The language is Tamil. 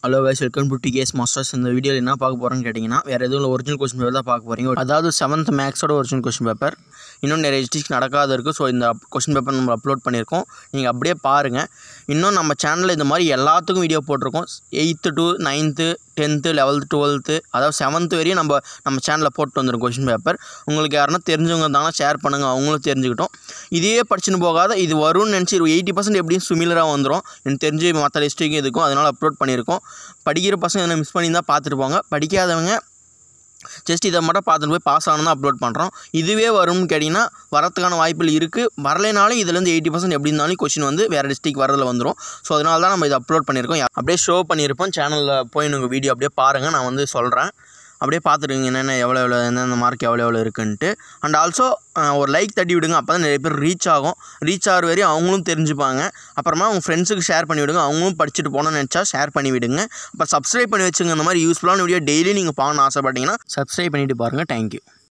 Hello guys, welcome to TKS masters. இந்த வீடியோவில் என்ன பார்க்க போகிறோன்னு கேட்டிங்கன்னா, வேறு எதுவும் இல்லை, ஒரிஜினல் கொஸ்டின் பேப்பர் தான் பார்க்க போகிறீங்க. அதாவது 7th மேக்ஸோட ஒரிஜினல் கொஸ்டின் பேப்பர். இன்னும் நிறைய டிஸ்ட்ரிக்ட் நடக்காத இருக்குது. ஸோ இந்த கொஸ்டின் பேப்பர் நம்ம அப்லோட் பண்ணியிருக்கோம், நீங்கள் அப்படியே பாருங்கள். இன்னும் நம்ம சேனலில் இந்த மாதிரி எல்லாத்துக்கும் வீடியோ போட்டிருக்கோம். 8th to 9th 10th 11th 12th அதாவது 7th வரையும் நம்ம சேனலில் போட்டு வந்துடும் கொஸ்டின் பேப்பர். உங்களுக்கு யாருன்னா தெரிஞ்சவங்க இருந்தாங்கன்னா ஷேர் பண்ணுங்கள், அவங்களும் தெரிஞ்சுக்கிட்டோம். இதையே படிச்சுன்னு போகாத இது வரும்னு நினச்சி 80% எப்படியும் சிமிலராக வந்துடும். எனக்கு தெரிஞ்சு மற்ற டிஸ்ட்ரிக்கும் இதுக்கும், அதனால் அப்லோட் பண்ணியிருக்கோம். படிக்கிற பசங்க எதனா மிஸ் பண்ணி தான் பார்த்துட்டு போங்க. படிக்காதவங்க ஜஸ்ட் இதை மட்டும் பார்த்துட்டு போய் பாஸ் ஆனால் தான் அப்லோட் பண்ணுறோம். இதுவே வரும்னு கேட்டிங்கன்னா வரத்துக்கான வாய்ப்புகள் இருக்குது. வரலைனாலும் இதுலேருந்து 80% எப்படி இருந்தாலும் கொஸ்டின் வந்து வேறு டிஸ்ட்ரிக் வரதில் வந்துடும். ஸோ அதனால தான் நம்ம இதை அப்லோட் பண்ணியிருக்கோம். அப்படியே ஷோ பண்ணியிருப்போம் சேனலில் போய் நீங்கள் வீடியோ அப்படியே பாருங்கள். நான் வந்து சொல்கிறேன், அப்படியே பார்த்துருங்க என்னென்ன எவ்வளோ எந்தெந்த மார்க் எவ்வளோ இருக்குன்ட்டு. அண்ட் ஆல்சோ ஒரு லைக் தட்டி விடுங்க, அப்போ தான் நிறைய பேர் ரீச் ஆகும். ரீச் ஆகிற வரையும் அவங்களும் தெரிஞ்சுப்பாங்க. அப்புறமா உங்கள் ஃப்ரெண்ட்ஸுக்கு ஷேர் பண்ணி விடுங்க, அவங்களும் படிச்சுட்டு போகணும்னு நினச்சா ஷேர் பண்ணி விடுங்க. அப்போ சப்ஸ்கிரைப் பண்ணி வச்சுங்க. இந்த மாதிரி யூஸ்ஃபுல்லான வீடியோ டெய்லி நீங்கள் பார்க்கணும்னு ஆசைப்பட்டீங்கன்னா சப்ஸ்கிரைப் பண்ணிவிட்டு பாருங்கள். தேங்க்யூ.